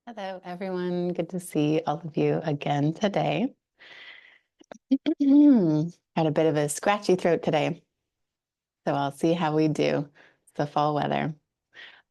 Hello, everyone. Good to see all of you again today. Had a bit of a scratchy throat today, so I'll see how we do. It's the fall weather.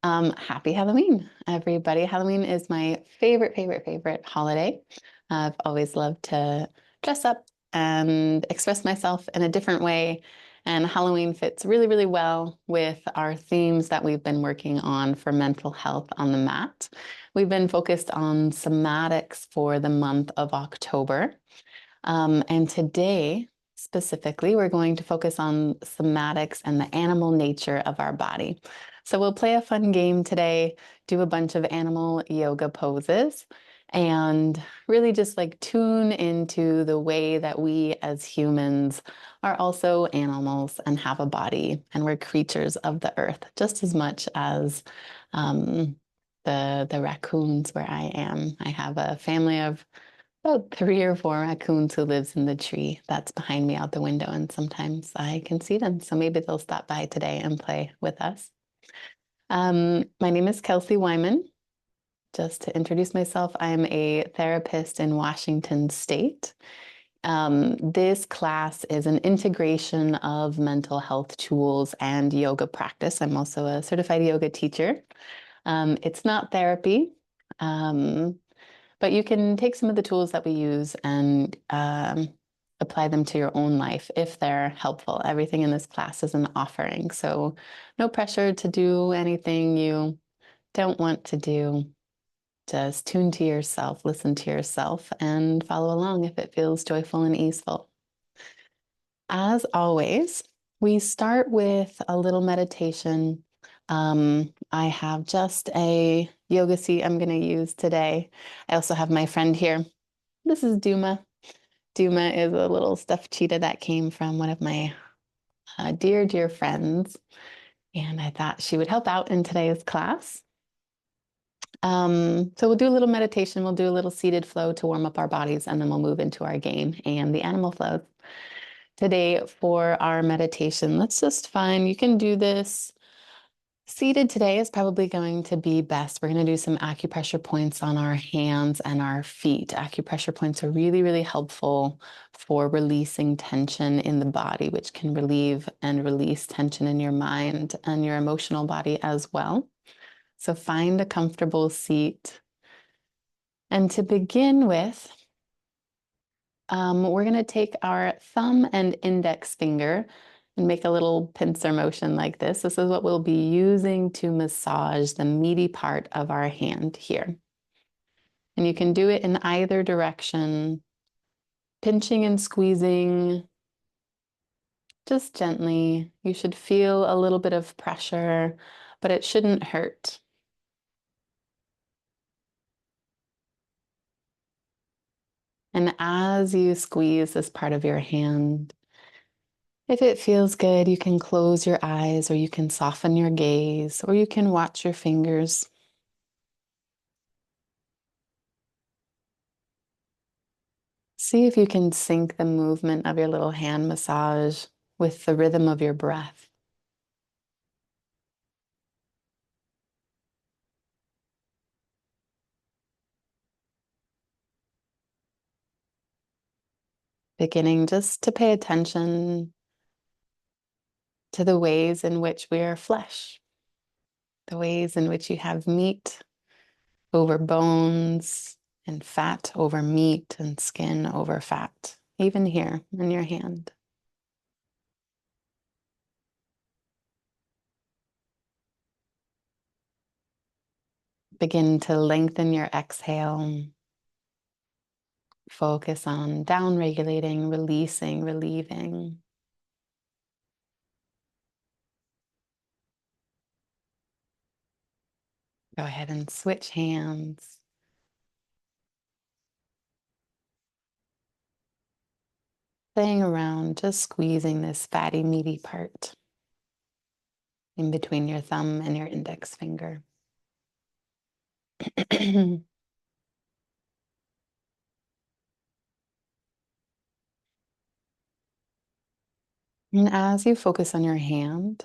Happy Halloween, everybody. Halloween is my favorite holiday. I've always loved to dress up and express myself in a different way. And Halloween fits really well with our themes that we've been working on for mental health on the mat. We've been focused on somatics for the month of October. And today, specifically, we're going to focus on somatics and the animal nature of our body. So we'll play a fun game today, do a bunch of animal yoga poses, and really just like tune into the way that we as humans are also animals and have a body, and we're creatures of the earth just as much as the raccoons where I am. I have a family of about 3 or 4 raccoons who lives in the tree that's behind me out the window, and sometimes I can see them. So maybe they'll stop by today and play with us. My name is Kelsey Wyman. Just to introduce myself, I'm a therapist in Washington State. This class is an integration of mental health tools and yoga practice. I'm also a certified yoga teacher. It's not therapy. Um, but you can take some of the tools that we use and apply them to your own life if they're helpful. Everything in this class is an offering. So no pressure to do anything you don't want to do. Just tune to yourself, listen to yourself, and follow along if it feels joyful and easeful. As always, we start with a little meditation. I have just a yoga seat I'm going to use today. I also have my friend here. This is Duma. Duma is a little stuffed cheetah that came from one of my dear friends, and I thought she would help out in today's class. So we'll do a little meditation, we'll do a little seated flow to warm up our bodies, and then we'll move into our game and the animal flows. Today for our meditation, let's just find you can do this. Seated today is probably going to be best. We're going to do some acupressure points on our hands and our feet. Acupressure points are really helpful for releasing tension in the body, which can relieve and release tension in your mind and your emotional body as well. So find a comfortable seat. And to begin with, we're going to take our thumb and index finger and make a little pincer motion like this. This is what we'll be using to massage the meaty part of our hand here. And you can do it in either direction, pinching and squeezing just gently. You should feel a little bit of pressure, but it shouldn't hurt. And as you squeeze this part of your hand, if it feels good, you can close your eyes or you can soften your gaze or you can watch your fingers. See if you can sync the movement of your little hand massage with the rhythm of your breath. Beginning just to pay attention to the ways in which we are flesh, the ways in which you have meat over bones and fat over meat and skin over fat, even here in your hand. Begin to lengthen your exhale. Focus on down regulating, releasing, relieving. Go ahead and switch hands. Playing around, just squeezing this fatty, meaty part in between your thumb and your index finger. And as you focus on your hand,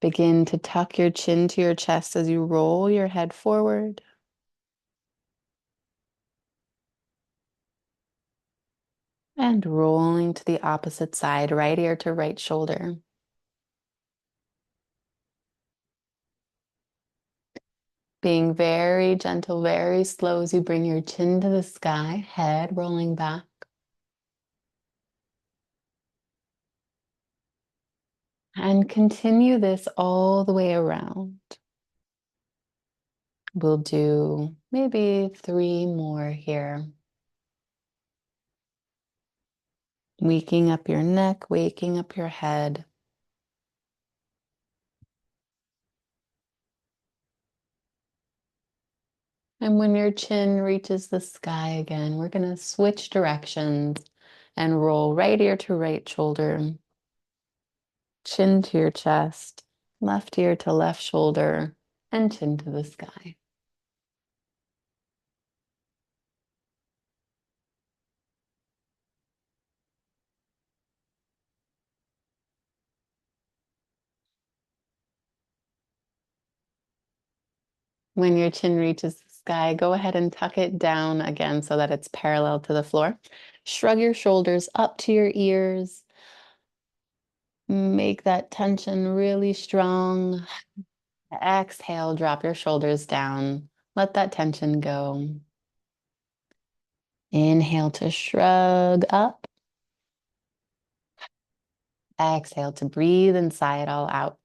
Begin to tuck your chin to your chest as you roll your head forward. And rolling to the opposite side, right ear to right shoulder. Being very gentle, very slow as you bring your chin to the sky, head rolling back. And continue this all the way around. We'll do maybe 3 more here. Waking up your neck, waking up your head. And when your chin reaches the sky again, we're going to switch directions and roll right ear to right shoulder, chin to your chest, left ear to left shoulder, and chin to the sky. When your chin reaches the sky, go ahead and tuck it down again so that it's parallel to the floor. Shrug your shoulders up to your ears. Make that tension really strong. Exhale, drop your shoulders down. Let that tension go. Inhale to shrug up. Exhale to breathe and sigh it all out.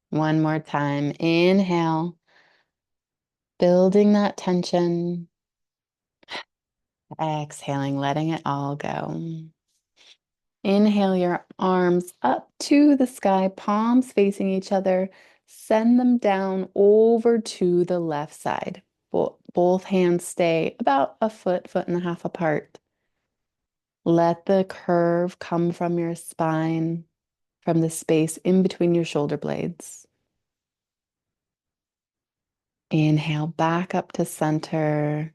One more time. Inhale, building that tension. Exhaling, letting it all go. Inhale your arms up to the sky, palms facing each other. Send them down over to the left side. Both hands stay about a foot, foot and a half apart. Let the curve come from your spine, from the space in between your shoulder blades. Inhale back up to center.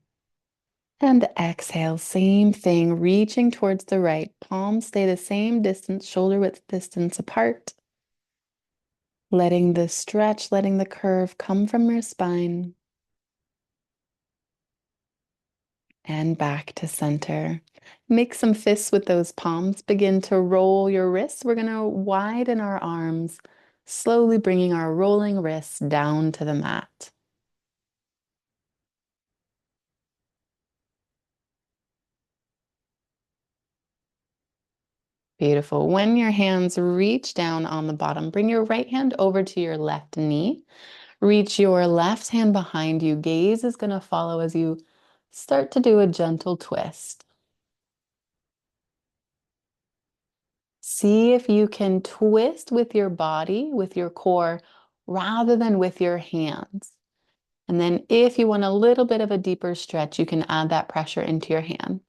And exhale, same thing, reaching towards the right. Palms stay the same distance, shoulder width distance apart. Letting the stretch, letting the curve come from your spine. And back to center. Make some fists with those palms. Begin to roll your wrists. We're going to widen our arms, slowly bringing our rolling wrists down to the mat. Beautiful. When your hands reach down on the bottom, bring your right hand over to your left knee. Reach your left hand behind you. Gaze is going to follow as you start to do a gentle twist. See if you can twist with your body, with your core, rather than with your hands. And then if you want a little bit of a deeper stretch, you can add that pressure into your hand.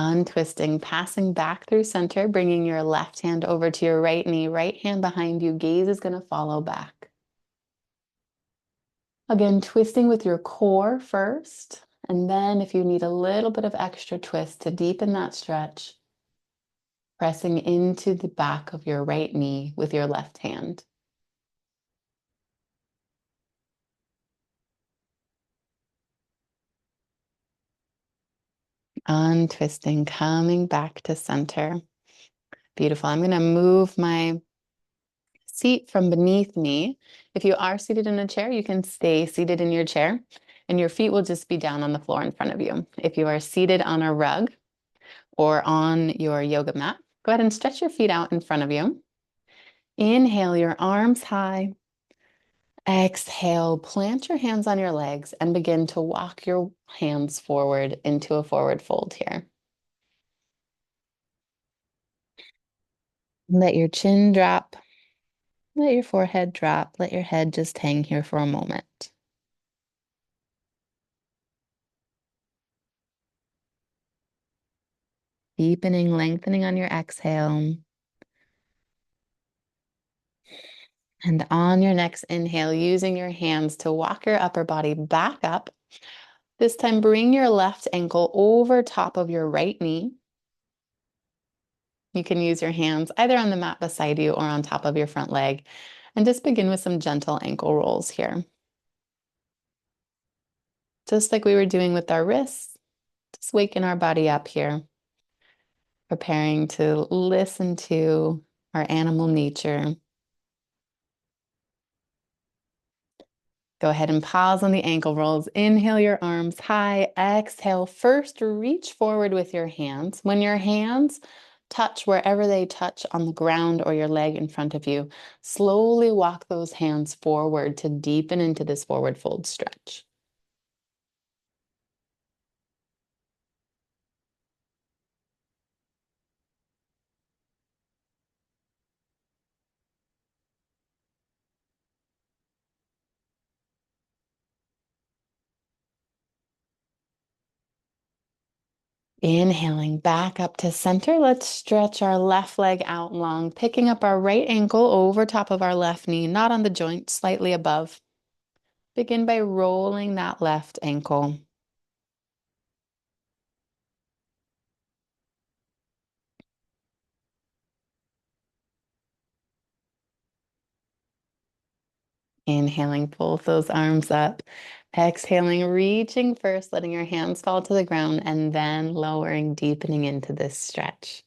Untwisting, passing back through center, bringing your left hand over to your right knee, right hand behind you. Gaze is going to follow back. Again, twisting with your core first. And then if you need a little bit of extra twist to deepen that stretch, pressing into the back of your right knee with your left hand. Untwisting, coming back to center. Beautiful. I'm going to move my seat from beneath me. If you are seated in a chair, you can stay seated in your chair and your feet will just be down on the floor in front of you. If you are seated on a rug or on your yoga mat, go ahead and stretch your feet out in front of you. Inhale your arms high. Exhale, plant your hands on your legs and begin to walk your hands forward into a forward fold here. Let your chin drop. Let your forehead drop. Let your head just hang here for a moment. Deepening, lengthening on your exhale. And on your next inhale, using your hands to walk your upper body back up. This time, bring your left ankle over top of your right knee. You can use your hands either on the mat beside you or on top of your front leg. And just begin with some gentle ankle rolls here. Just like we were doing with our wrists, just waking our body up here, preparing to listen to our animal nature. Go ahead and pause on the ankle rolls. Inhale your arms high. Exhale. First, reach forward with your hands. When your hands touch wherever they touch on the ground or your leg in front of you, slowly walk those hands forward to deepen into this forward fold stretch. Inhaling back up to center. Let's stretch our left leg out long, picking up our right ankle over top of our left knee, not on the joint, slightly above. Begin by rolling that left ankle. Inhaling, both those arms up. Exhaling, reaching first, letting your hands fall to the ground, and then lowering, deepening into this stretch.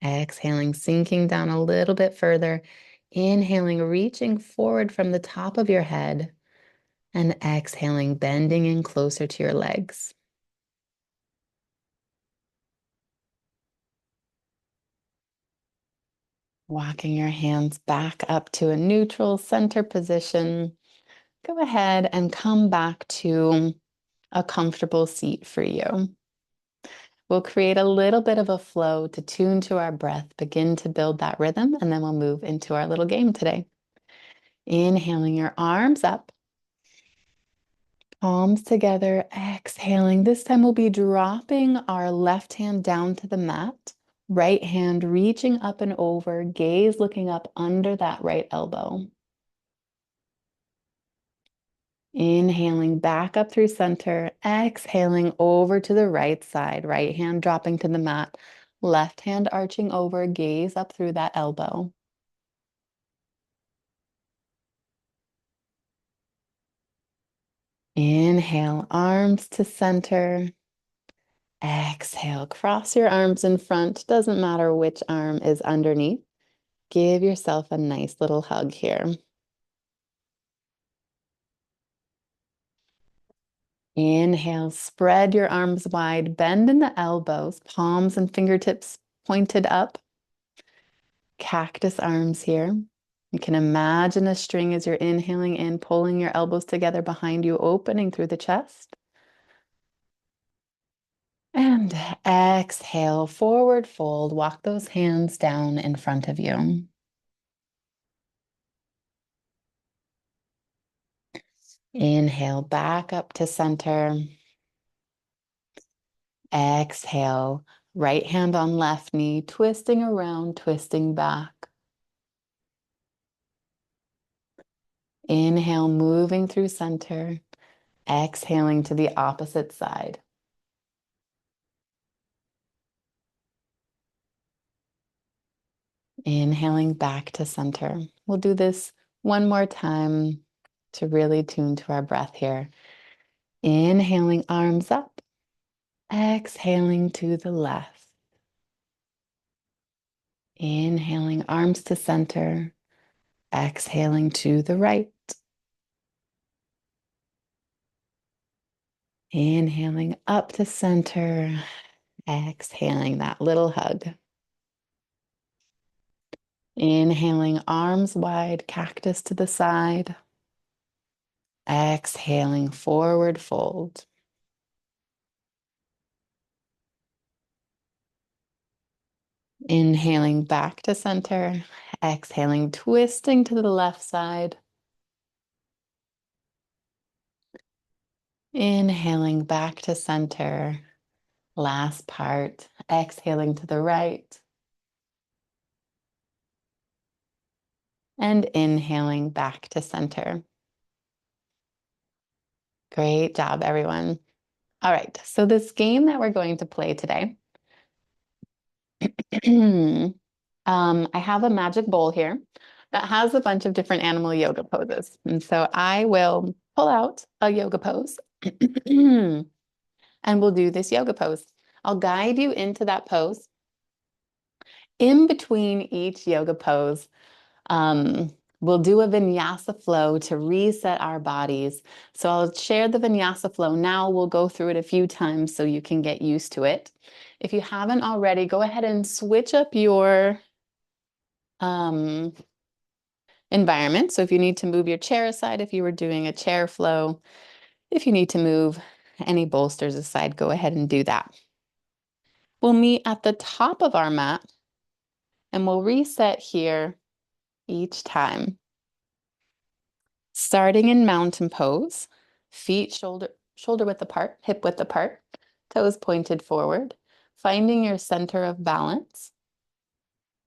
Exhaling, sinking down a little bit further. Inhaling, reaching forward from the top of your head. And exhaling, bending in closer to your legs. Walking your hands back up to a neutral center position. Go ahead and come back to a comfortable seat for you. We'll create a little bit of a flow to tune to our breath, begin to build that rhythm, and then we'll move into our little game today. Inhaling your arms up, palms together, exhaling. This time we'll be dropping our left hand down to the mat, right hand reaching up and over, gaze looking up under that right elbow. Inhaling back up through center, exhaling over to the right side, right hand dropping to the mat, left hand arching over, gaze up through that elbow. Inhale, arms to center. Exhale, cross your arms in front. Doesn't matter which arm is underneath. Give yourself a nice little hug here. Inhale, spread your arms wide, bend in the elbows, palms and fingertips pointed up. Cactus arms here. You can imagine a string as you're inhaling in, pulling your elbows together behind you, opening through the chest. And exhale, forward fold. Walk those hands down in front of you. Inhale, back up to center. Exhale, right hand on left knee, twisting around, twisting back. Inhale, moving through center. Exhaling to the opposite side. Inhaling back to center. We'll do this one more time to really tune to our breath here. Inhaling, arms up. Exhaling to the left. Inhaling, arms to center. Exhaling to the right. Inhaling up to center. Exhaling that little hug. Inhaling, arms wide, cactus to the side. Exhaling, forward fold. Inhaling back to center. Exhaling, twisting to the left side. Inhaling back to center. Last part. Exhaling to the right. and inhaling back to center. Great job, everyone. All right, so this game that we're going to play today, I have a magic bowl here that has a bunch of different animal yoga poses. And so I will pull out a yoga pose and we'll do this yoga pose. I'll guide you into that pose. In between each yoga pose, um, we'll do a vinyasa flow to reset our bodies. So I'll share the vinyasa flow now. We'll go through it a few times so you can get used to it. If you haven't already, go ahead and switch up your environment. So if you need to move your chair aside, if you were doing a chair flow, if you need to move any bolsters aside, go ahead and do that. We'll meet at the top of our mat and we'll reset here each time. Starting in mountain pose, feet shoulder width apart, hip width apart, toes pointed forward, finding your center of balance,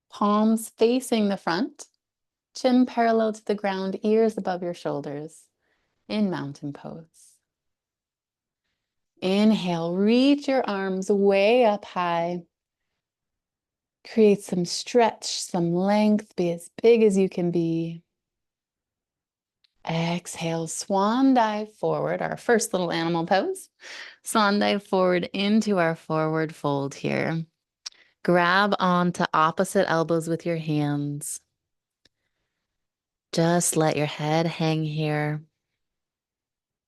palms facing the front, chin parallel to the ground, ears above your shoulders in mountain pose. Inhale, reach your arms way up high. Create some stretch, some length, be as big as you can be. Exhale, swan dive forward, our first little animal pose. Swan dive forward into our forward fold here. Grab onto opposite elbows with your hands. Just let your head hang here.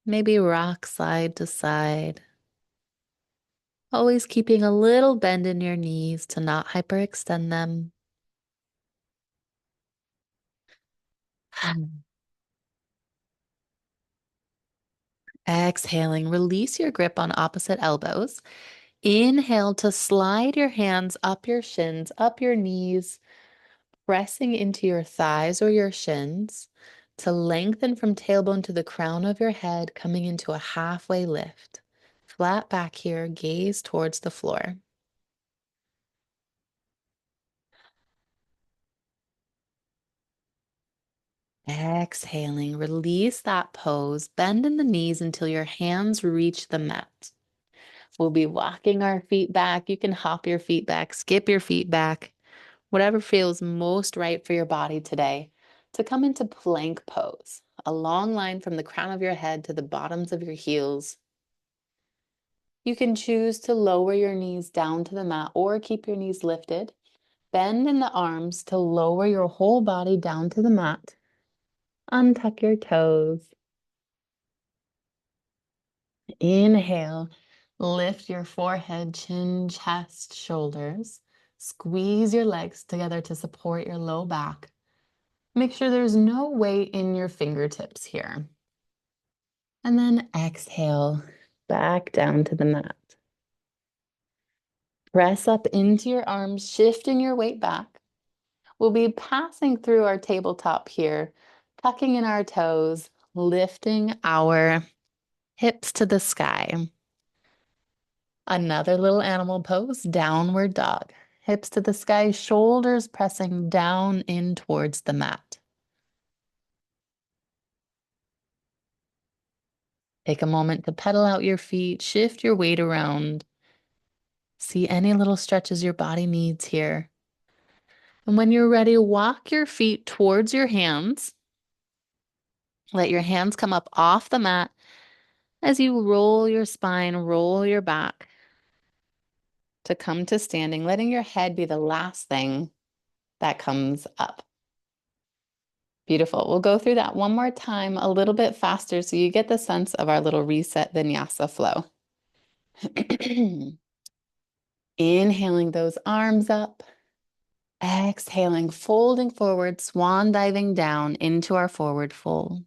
Maybe rock side to side. Always keeping a little bend in your knees to not hyperextend them. Exhaling, release your grip on opposite elbows. Inhale to slide your hands up your shins, up your knees, pressing into your thighs or your shins to lengthen from tailbone to the crown of your head, coming into a halfway lift. Flat back here, gaze towards the floor. Exhaling, release that pose. Bend in the knees until your hands reach the mat. We'll be walking our feet back. You can hop your feet back, skip your feet back, whatever feels most right for your body today, to come into plank pose. A long line from the crown of your head to the bottoms of your heels. You can choose to lower your knees down to the mat or keep your knees lifted. Bend in the arms to lower your whole body down to the mat. Untuck your toes. Inhale, lift your forehead, chin, chest, shoulders. Squeeze your legs together to support your low back. Make sure there's no weight in your fingertips here. And then exhale, back down to the mat. Press up into your arms, shifting your weight back. We'll be passing through our tabletop here, tucking in our toes, lifting our hips to the sky. Another little animal pose, downward dog. Hips to the sky, shoulders pressing down in towards the mat. Take a moment to pedal out your feet, shift your weight around. See any little stretches your body needs here. And when you're ready, walk your feet towards your hands. Let your hands come up off the mat as you roll your spine, roll your back to come to standing, letting your head be the last thing that comes up. Beautiful. We'll go through that one more time a little bit faster so you get the sense of our little reset vinyasa flow. Inhaling those arms up. Exhaling, folding forward, swan diving down into our forward fold.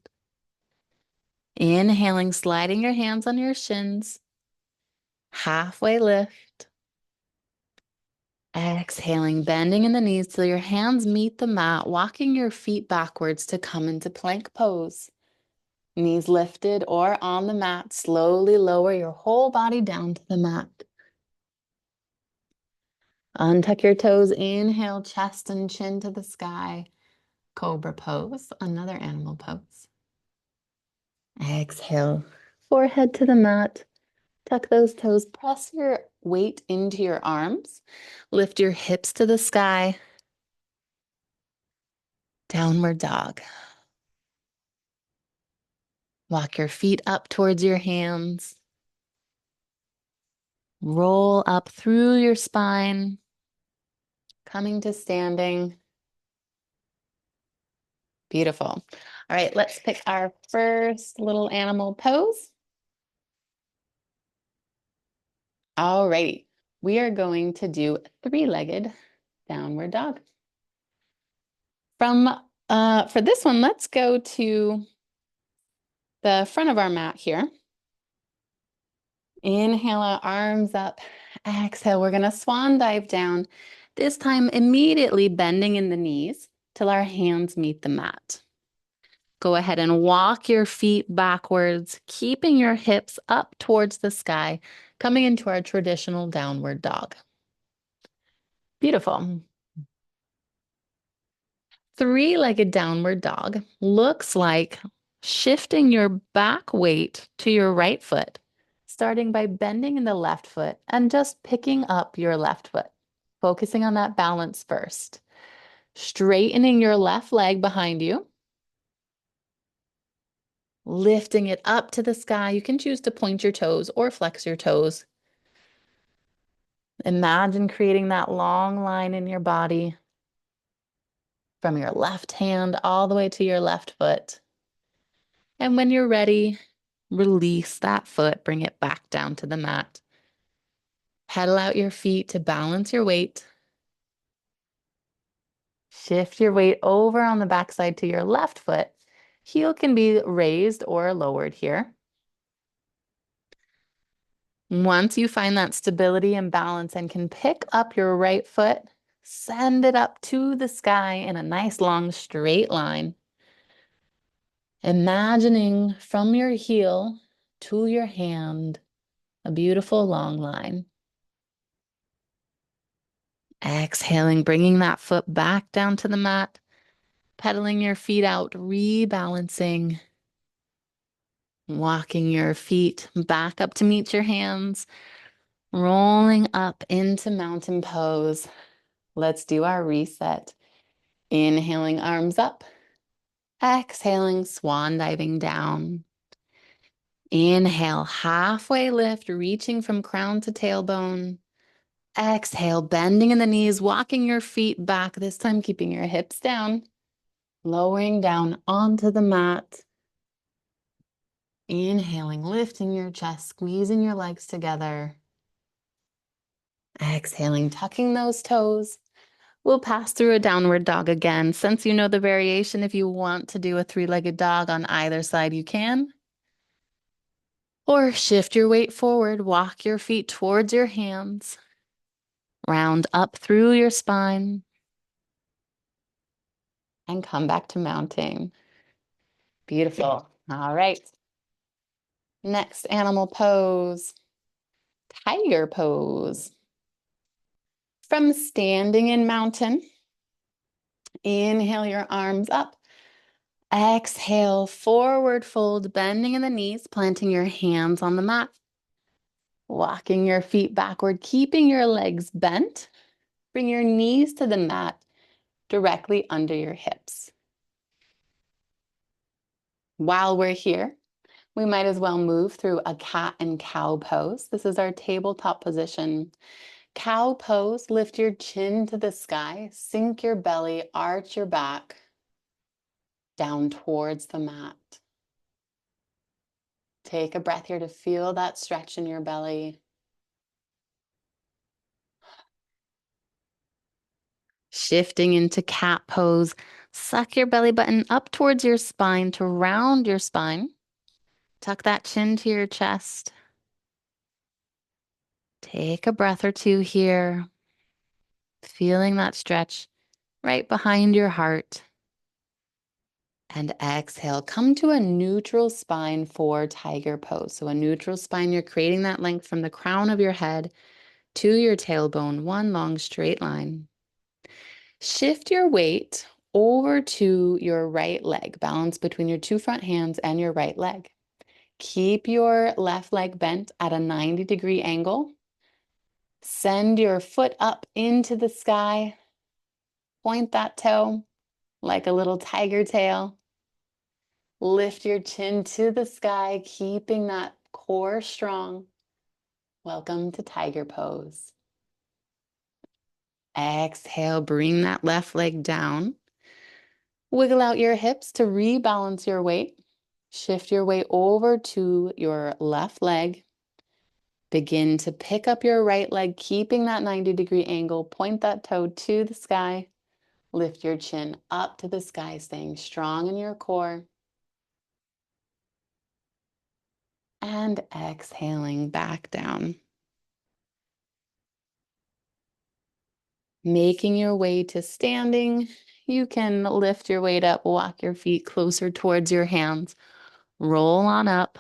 Inhaling, sliding your hands on your shins. Halfway lift. Exhaling, bending in the knees till your hands meet the mat, walking your feet backwards to come into plank pose. Knees lifted or on the mat, slowly lower your whole body down to the mat. Untuck your toes, inhale, chest and chin to the sky. Cobra pose, another animal pose. Exhale, forehead to the mat. Tuck those toes, press your weight into your arms. Lift your hips to the sky. Downward dog. Walk your feet up towards your hands. Roll up through your spine, coming to standing. Beautiful. All right, let's pick our first little animal pose. All righty, we are going to do three-legged downward dog. For this one, let's go to the front of our mat here. Inhale our arms up. Exhale, we're gonna swan dive down. This time, immediately bending in the knees till our hands meet the mat. Go ahead and walk your feet backwards, keeping your hips up towards the sky, coming into our traditional downward dog. Beautiful. Three-legged downward dog looks like shifting your back weight to your right foot, starting by bending in the left foot and just picking up your left foot, focusing on that balance first. Straightening your left leg behind you, lifting it up to the sky. You can choose to point your toes or flex your toes. Imagine creating that long line in your body from your left hand all the way to your left foot. And when you're ready, release that foot, bring it back down to the mat. Pedal out your feet to balance your weight. Shift your weight over on the backside to your left foot. Heel can be raised or lowered here. Once you find that stability and balance and can pick up your right foot, send it up to the sky in a nice long straight line. Imagining from your heel to your hand, a beautiful long line. Exhaling, bringing that foot back down to the mat, pedaling your feet out, rebalancing, walking your feet back up to meet your hands, rolling up into mountain pose. Let's do our reset. Inhaling, arms up. Exhaling, swan diving down. Inhale, halfway lift, reaching from crown to tailbone. Exhale, bending in the knees, walking your feet back, this time keeping your hips down. Lowering down onto the mat. Inhaling, lifting your chest, squeezing your legs together. Exhaling, tucking those toes. We'll pass through a downward dog again. Since you know the variation, if you want to do a three-legged dog on either side, you can. Or shift your weight forward, walk your feet towards your hands. Round up through your spine. And come back to mounting. Beautiful. All right. Next animal pose. Tiger pose. From standing in mountain, inhale your arms up. Exhale, forward fold, bending in the knees, planting your hands on the mat. Walking your feet backward, keeping your legs bent. Bring your knees to the mat directly under your hips. While we're here, we might as well move through a cat and cow pose. This is our tabletop position. Cow pose, lift your chin to the sky, sink your belly, arch your back down towards the mat. Take a breath here to feel that stretch in your belly. Shifting into cat pose, suck your belly button up towards your spine to round your spine. Tuck that chin to your chest. Take a breath or two here, feeling that stretch right behind your heart. And exhale, come to a neutral spine for tiger pose. So a neutral spine, you're creating that length from the crown of your head to your tailbone, one long straight line. Shift your weight over to your right leg. Balance between your two front hands and your right leg. Keep your left leg bent at a 90-degree angle. Send your foot up into the sky. Point that toe like a little tiger tail. Lift your chin to the sky, keeping that core strong. Welcome to tiger pose. Exhale, bring that left leg down. Wiggle out your hips to rebalance your weight. Shift your weight over to your left leg. Begin to pick up your right leg, keeping that 90-degree angle. Point that toe to the sky. Lift your chin up to the sky, staying strong in your core. And exhaling back down. Making your way to standing. You can lift your weight up, walk your feet closer towards your hands. Roll on up.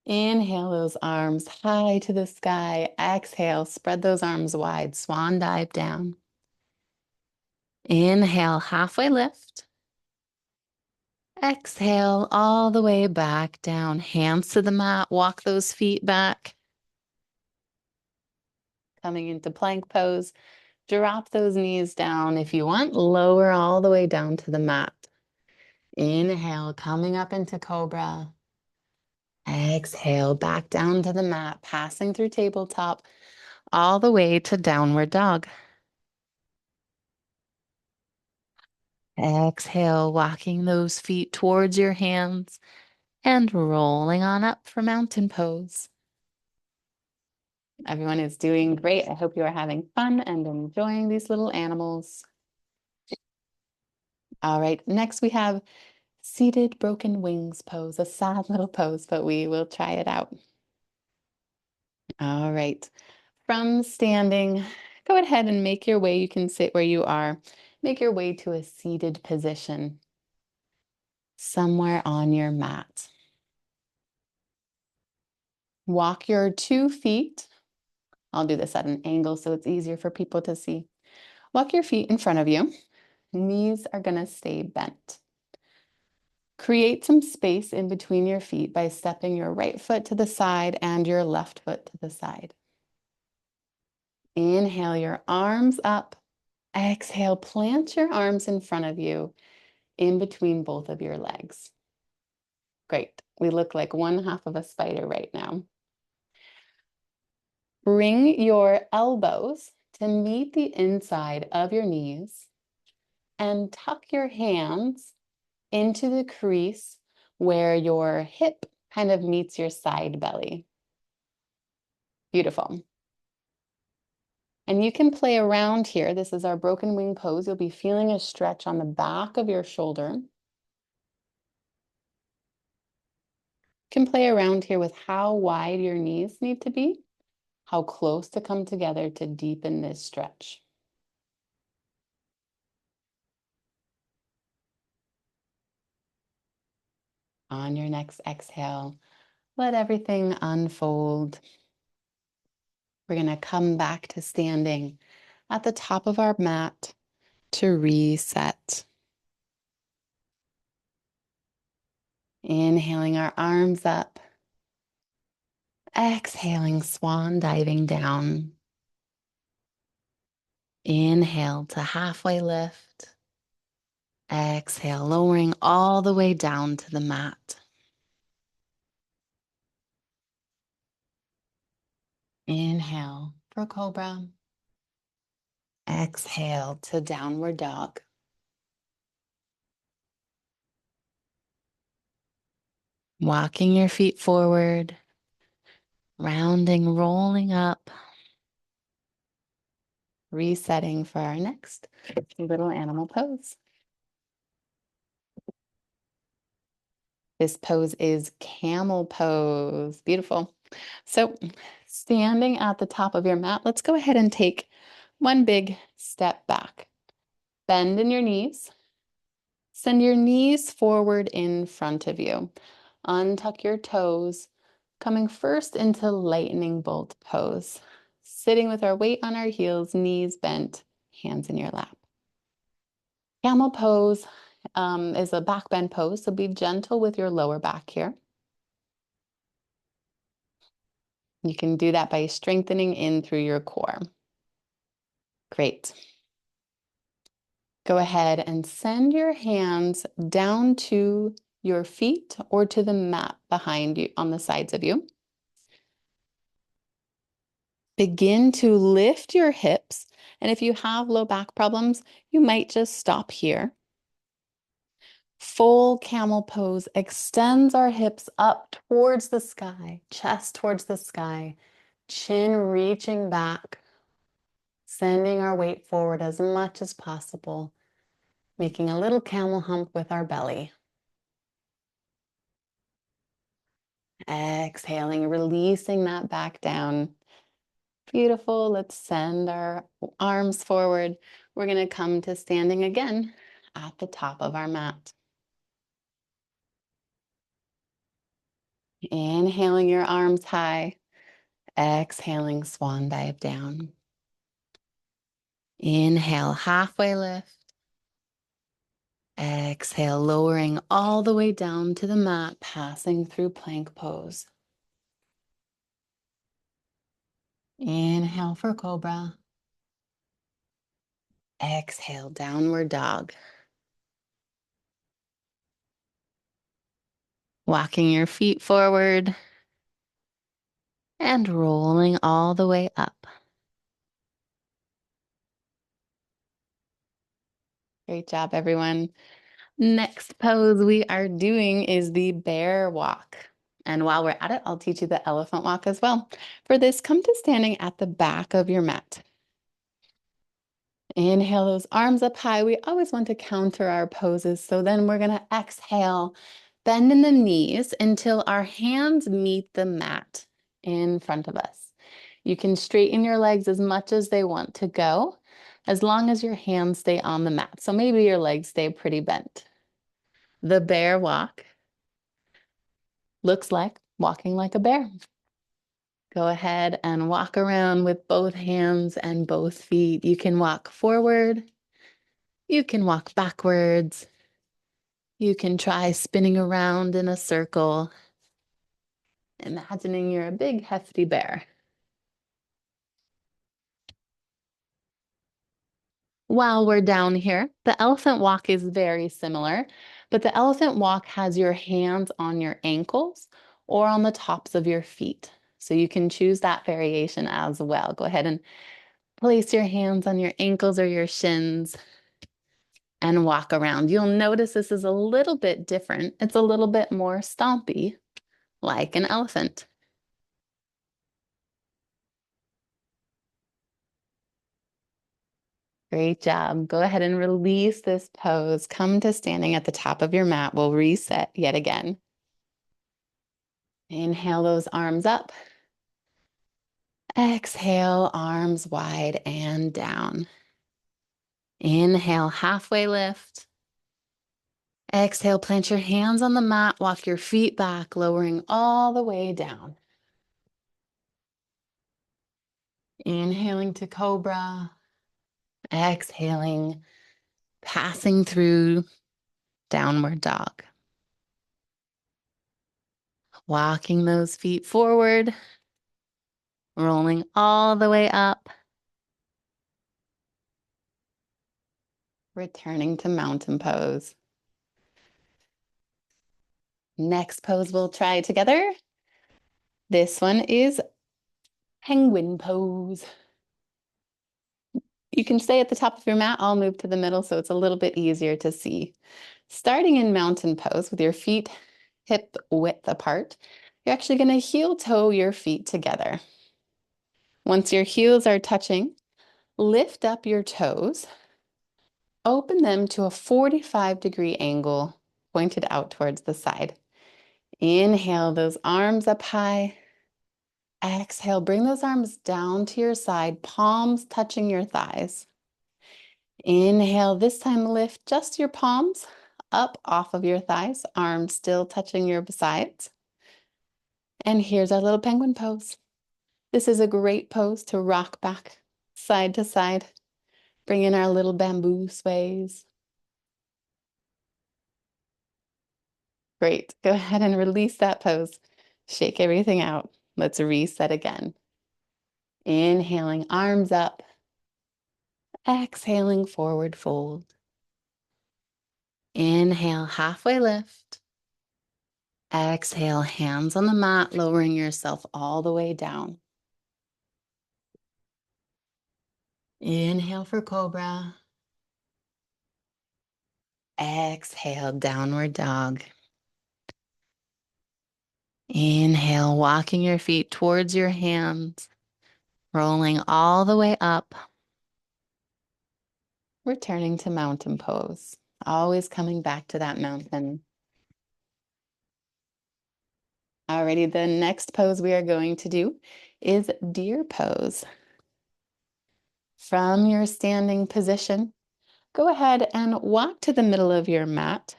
Inhale those arms high to the sky. Exhale, spread those arms wide. Swan dive down. Inhale, halfway lift. Exhale all the way back down. Hands to the mat. Walk those feet back. Coming into plank pose. Drop those knees down. If you want, lower all the way down to the mat. Inhale, coming up into cobra. Exhale, back down to the mat, passing through tabletop, all the way to downward dog. Exhale, walking those feet towards your hands and rolling on up for mountain pose. Everyone is doing great. I hope you are having fun and enjoying these little animals. All right, next we have seated broken wings pose, a sad little pose, but we will try it out. All right, from standing, go ahead and make your way. You can sit where you are. Make your way to a seated position somewhere on your mat. Walk your 2 feet. I'll do this at an angle so it's easier for people to see. Walk your feet in front of you. Knees are going to stay bent. Create some space in between your feet by stepping your right foot to the side and your left foot to the side. Inhale your arms up. Exhale, plant your arms in front of you in between both of your legs. Great. We look like one half of a spider right now. Bring your elbows to meet the inside of your knees and tuck your hands into the crease where your hip kind of meets your side belly. Beautiful. And you can play around here. This is our broken wing pose. You'll be feeling a stretch on the back of your shoulder. You can play around here with how wide your knees need to be, how close to come together to deepen this stretch. On your next exhale, let everything unfold. We're going to come back to standing at the top of our mat to reset. Inhaling our arms up. Exhaling, swan diving down. Inhale to halfway lift. Exhale, lowering all the way down to the mat. Inhale for cobra. Exhale to downward dog. Walking your feet forward, rounding, rolling up, resetting for our next little animal pose. This pose is camel pose. Beautiful. So standing at the top of your mat, let's go ahead and take one big step back. Bend in your knees. Send your knees forward in front of you. Untuck your toes, coming first into lightning bolt pose. sitting with our weight on our heels, knees bent, hands in your lap. Camel pose is a back bend pose, so be gentle with your lower back here. You can do that by strengthening in through your core. Great. Go ahead and send your hands down to your feet or to the mat behind you on the sides of you. Begin to lift your hips. And if you have low back problems, you might just stop here. Full camel pose extends our hips up towards the sky, chest towards the sky, chin reaching back, sending our weight forward as much as possible, making a little camel hump with our belly. Exhaling, releasing that back down. Beautiful. Let's send our arms forward. We're going to come to standing again at the top of our mat. Inhaling your arms high. Exhaling, swan dive down. Inhale, halfway lift. Exhale, lowering all the way down to the mat, passing through plank pose. Inhale for cobra. Exhale, downward dog. Walking your feet forward and rolling all the way up. Great job, everyone. Next pose we are doing is the bear walk. And while we're at it, I'll teach you the elephant walk as well. For this, come to standing at the back of your mat. Inhale those arms up high. We always want to counter our poses. So then we're going to exhale, bend in the knees until our hands meet the mat in front of us. You can straighten your legs as much as they want to go, as long as your hands stay on the mat. So maybe your legs stay pretty bent. The bear walk looks like walking like a bear. Go ahead and walk around with both hands and both feet. You can walk forward. You can walk backwards. You can try spinning around in a circle, imagining you're a big, hefty bear. While we're down here, the elephant walk is very similar, but the elephant walk has your hands on your ankles or on the tops of your feet. So you can choose that variation as well. Go ahead and place your hands on your ankles or your shins and walk around. You'll notice this is a little bit different. It's a little bit more stompy, like an elephant. Great job. Go ahead and release this pose. Come to standing at the top of your mat. We'll reset yet again. Inhale those arms up. Exhale, arms wide and down. Inhale, halfway lift. Exhale, plant your hands on the mat, walk your feet back, lowering all the way down. Inhaling to cobra. Exhaling, passing through downward dog. Walking those feet forward, rolling all the way up. Returning to mountain pose. Next pose we'll try together. This one is penguin pose. You can stay at the top of your mat. I'll move to the middle so it's a little bit easier to see. Starting in mountain pose with your feet hip width apart, you're actually going to heel toe your feet together. Once your heels are touching, lift up your toes, open them to a 45-degree angle pointed out towards the side. Inhale those arms up high. Exhale, bring those arms down to your side, palms touching your thighs. Inhale, this time lift just your palms up off of your thighs, arms still touching your sides. And here's our little penguin pose. This is a great pose to rock back side to side. Bring in our little bamboo sways. Great. Go ahead and release that pose. Shake everything out. Let's reset again. Inhaling, arms up. Exhaling, forward fold. Inhale, halfway lift. Exhale, hands on the mat, lowering yourself all the way down. Inhale for cobra. Exhale, downward dog. Inhale, walking your feet towards your hands, rolling all the way up. Returning to mountain pose, always coming back to that mountain. Alrighty, the next pose we are going to do is deer pose. From your standing position, go ahead and walk to the middle of your mat.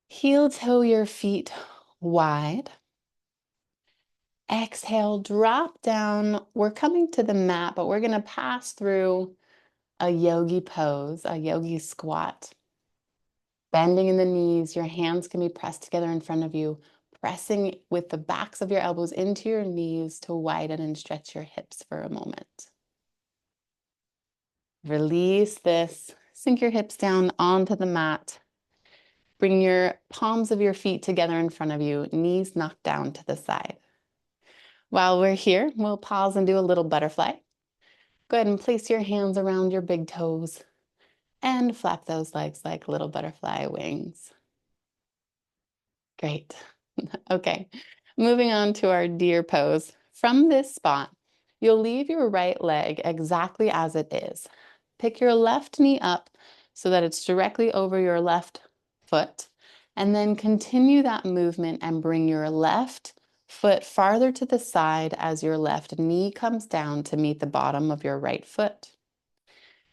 Heel toe your feet wide. Exhale, drop down. We're coming to the mat, but we're going to pass through a yogi pose, a yogi squat. Bending in the knees, your hands can be pressed together in front of you, pressing with the backs of your elbows into your knees to widen and stretch your hips for a moment. Release this. Sink your hips down onto the mat. Bring your palms of your feet together in front of you, knees knocked down to the side. While we're here, we'll pause and do a little butterfly. Go ahead and place your hands around your big toes and flap those legs like little butterfly wings. Great. Okay, moving on to our deer pose. From this spot, you'll leave your right leg exactly as it is. Pick your left knee up so that it's directly over your left foot, and then continue that movement and bring your left foot farther to the side as your left knee comes down to meet the bottom of your right foot.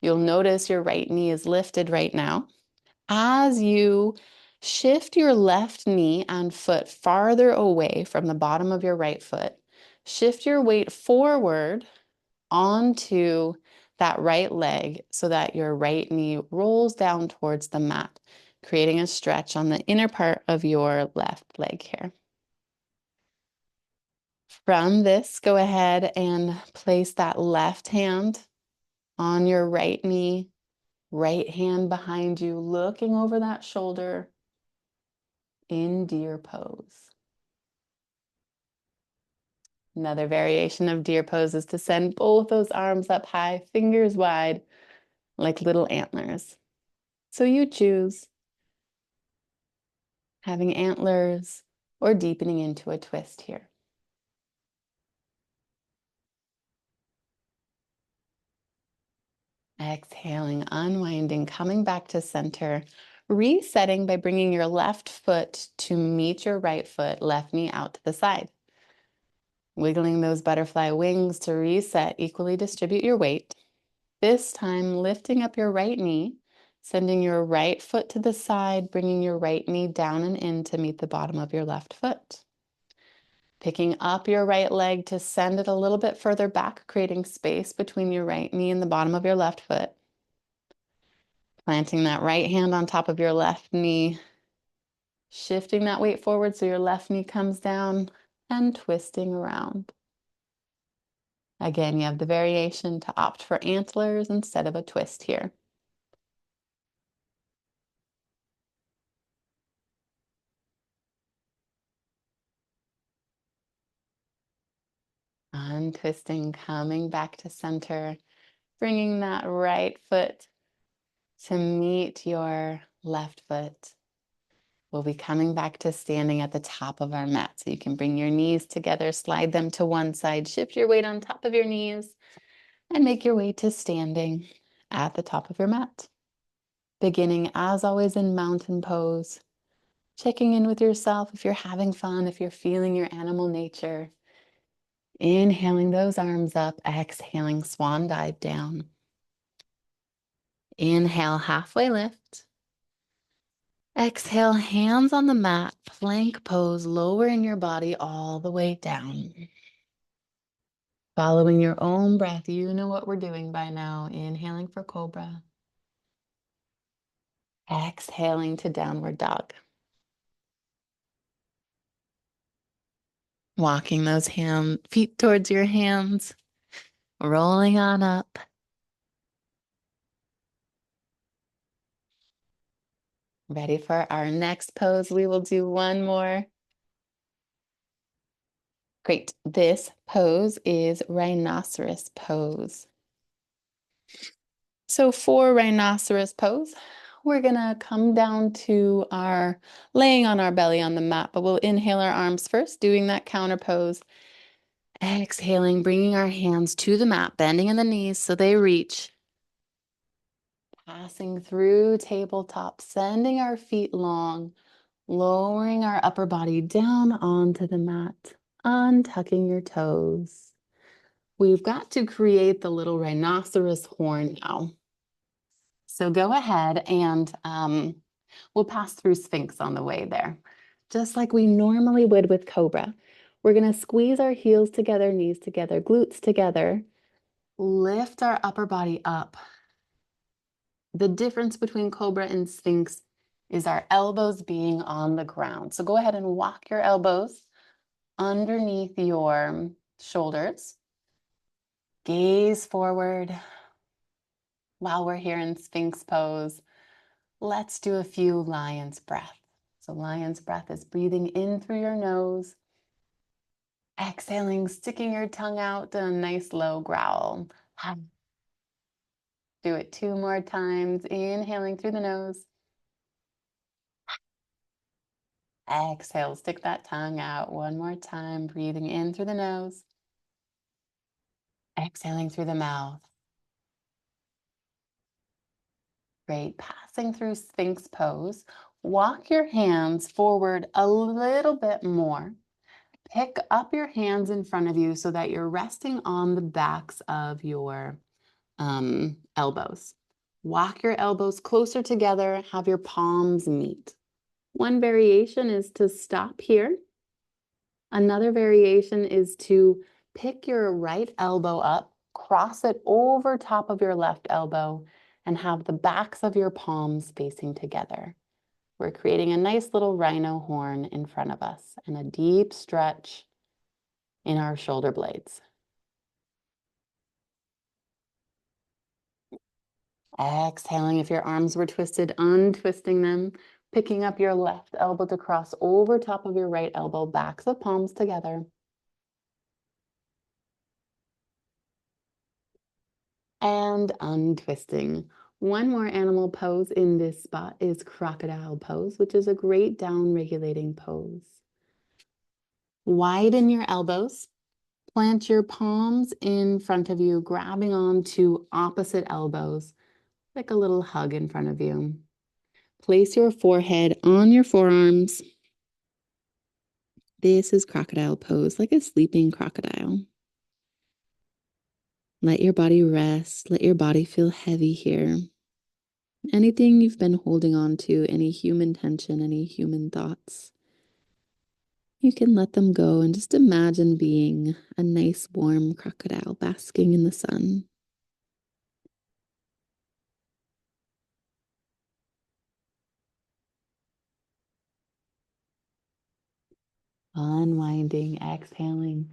You'll notice your right knee is lifted right now. As you shift your left knee and foot farther away from the bottom of your right foot, shift your weight forward onto that right leg so that your right knee rolls down towards the mat, creating a stretch on the inner part of your left leg here. From this, go ahead and place that left hand on your right knee, right hand behind you, looking over that shoulder in deer pose. Another variation of deer pose is to send both those arms up high, fingers wide, like little antlers. So you choose having antlers or deepening into a twist here. Exhaling, unwinding, coming back to center, resetting by bringing your left foot to meet your right foot, left knee out to the side. Wiggling those butterfly wings to reset, equally distribute your weight. This time, lifting up your right knee, sending your right foot to the side, bringing your right knee down and in to meet the bottom of your left foot. Picking up your right leg to send it a little bit further back, creating space between your right knee and the bottom of your left foot. Planting that right hand on top of your left knee, shifting that weight forward so your left knee comes down and twisting around. Again, you have the variation to opt for antlers instead of a twist here. Untwisting, coming back to center, bringing that right foot to meet your left foot. We'll be coming back to standing at the top of our mat. So you can bring your knees together, slide them to one side, shift your weight on top of your knees, and make your way to standing at the top of your mat. Beginning, as always, in mountain pose. Checking in with yourself if you're having fun, if you're feeling your animal nature. Inhaling those arms up, exhaling, swan dive down. Inhale, halfway lift. Exhale, hands on the mat, plank pose, lowering your body all the way down. Following your own breath, you know what we're doing by now. Inhaling for cobra, exhaling to downward dog. Walking those feet towards your hands, rolling on up. Ready for our next pose? We will do one more. Great. This pose is rhinoceros pose. So for rhinoceros pose, we're gonna come down to our laying on our belly on the mat, but we'll inhale our arms first, doing that counter pose. Exhaling, bringing our hands to the mat, bending in the knees so they reach. Passing through tabletop, sending our feet long, lowering our upper body down onto the mat, untucking your toes. We've got to create the little rhinoceros horn now. So go ahead and we'll pass through Sphinx on the way there. Just like we normally would with Cobra. We're going to squeeze our heels together, knees together, glutes together. Lift our upper body up. The difference between Cobra and Sphinx is our elbows being on the ground. So go ahead and walk your elbows underneath your shoulders. Gaze forward. While we're here in Sphinx pose, let's do a few lion's breath. So lion's breath is breathing in through your nose, exhaling, sticking your tongue out to a nice low growl. Do it 2 more times, inhaling through the nose. Exhale, stick that tongue out 1 more time, breathing in through the nose, exhaling through the mouth. Great, passing through Sphinx pose. Walk your hands forward a little bit more. Pick up your hands in front of you so that you're resting on the backs of your elbows. Walk your elbows closer together, have your palms meet. One variation is to stop here. Another variation is to pick your right elbow up, cross it over top of your left elbow, and have the backs of your palms facing together. We're creating a nice little rhino horn in front of us and a deep stretch in our shoulder blades. Exhaling, if your arms were twisted, untwisting them, picking up your left elbow to cross over top of your right elbow, backs of palms together. And untwisting. One more animal pose in this spot is crocodile pose, which is a great down regulating pose. Widen your elbows. Plant your palms in front of you, grabbing onto opposite elbows, like a little hug in front of you. Place your forehead on your forearms. This is crocodile pose, like a sleeping crocodile. Let your body rest. Let your body feel heavy here. Anything you've been holding on to, any human tension, any human thoughts, you can let them go and just imagine being a nice warm crocodile basking in the sun. Unwinding, exhaling.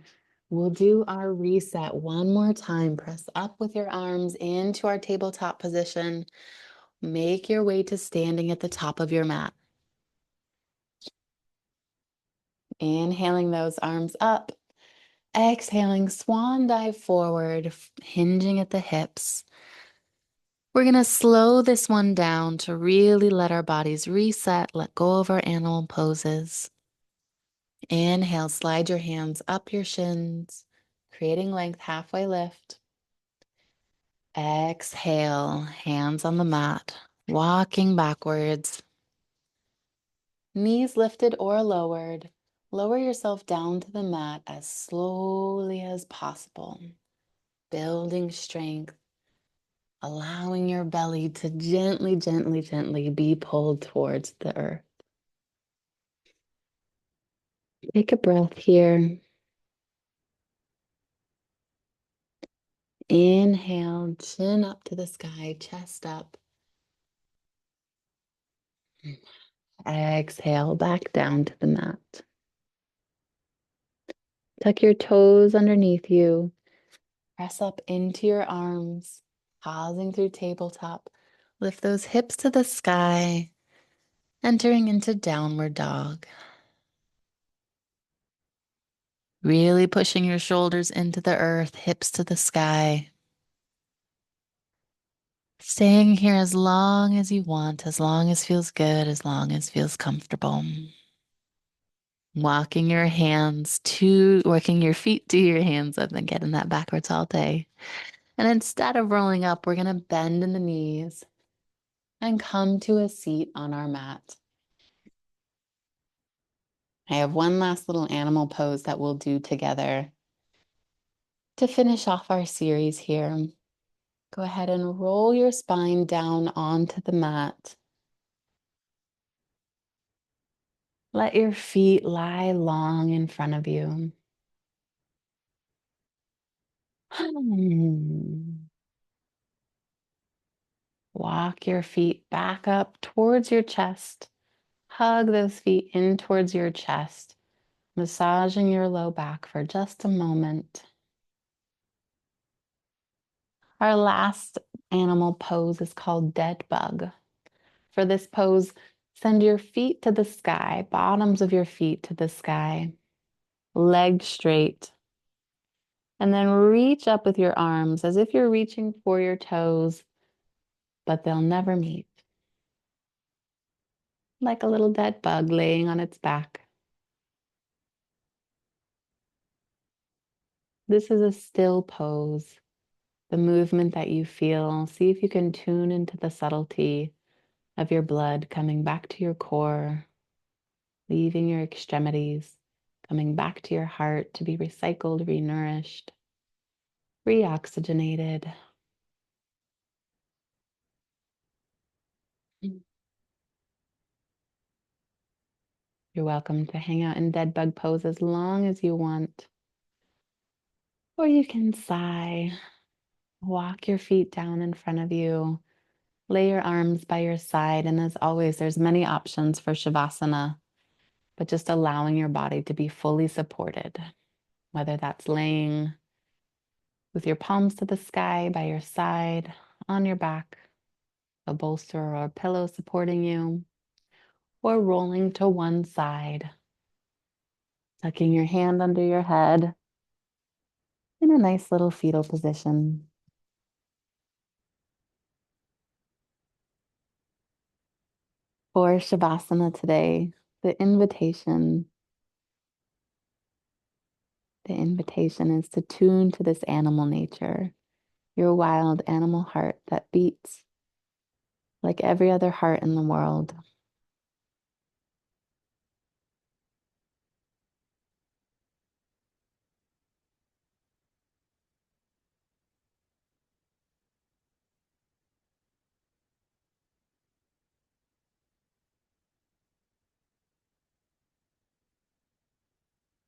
We'll do our reset one more time. Press up with your arms into our tabletop position. Make your way to standing at the top of your mat. Inhaling those arms up. Exhaling, swan dive forward, hinging at the hips. We're going to slow this one down to really let our bodies reset, let go of our animal poses. Inhale, slide your hands up your shins, creating length, halfway lift. Exhale, hands on the mat, walking backwards. Knees lifted or lowered. Lower yourself down to the mat as slowly as possible, building strength, allowing your belly to gently, gently, gently be pulled towards the earth. Take a breath here. Inhale, chin up to the sky, chest up. Exhale, back down to the mat. Tuck your toes underneath you. Press up into your arms, pausing through tabletop. Lift those hips to the sky, entering into downward dog. Really pushing your shoulders into the earth, hips to the sky. Staying here as long as you want, as long as feels good, as long as feels comfortable. Walking your hands to, working your feet to your hands. I've been getting that backwards all day. And instead of rolling up, we're going to bend in the knees and come to a seat on our mat. I have one last little animal pose that we'll do together to finish off our series here. Go ahead and roll your spine down onto the mat. Let your feet lie long in front of you. Walk your feet back up towards your chest. Hug those feet in towards your chest, massaging your low back for just a moment. Our last animal pose is called dead bug. For this pose, send your feet to the sky, bottoms of your feet to the sky, legs straight. And then reach up with your arms as if you're reaching for your toes, but they'll never meet. Like a little dead bug laying on its back. This is a still pose. The movement that you feel, see if you can tune into the subtlety of your blood coming back to your core, leaving your extremities, coming back to your heart to be recycled, renourished, reoxygenated. You're welcome to hang out in dead bug pose as long as you want. Or you can sigh, walk your feet down in front of you, lay your arms by your side. And as always, there's many options for Shavasana, but just allowing your body to be fully supported, whether that's laying with your palms to the sky by your side, on your back, a bolster or a pillow supporting you, or rolling to one side, tucking your hand under your head in a nice little fetal position. For Shavasana today, the invitation, the invitation is to tune to this animal nature, your wild animal heart that beats like every other heart in the world.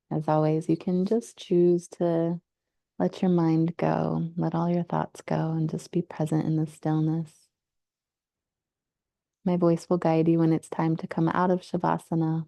As always, you can just choose to let your mind go, let all your thoughts go, and just be present in the stillness. My voice will guide you when it's time to come out of Shavasana.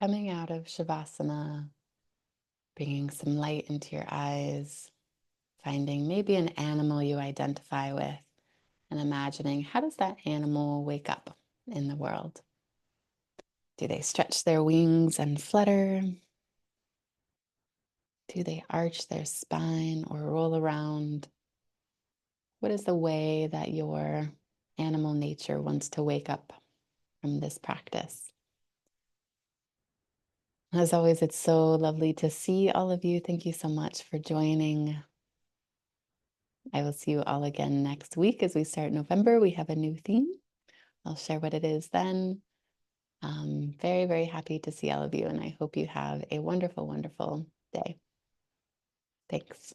Coming out of Shavasana, bringing some light into your eyes, finding maybe an animal you identify with, and imagining how does that animal wake up in the world? Do they stretch their wings and flutter? Do they arch their spine or roll around? What is the way that your animal nature wants to wake up from this practice? As always, it's so lovely to see all of you. Thank you so much for joining. I will see you all again next week as we start November. We have a new theme. I'll share what it is then. Very, very happy to see all of you, and I hope you have a wonderful, wonderful day. Thanks.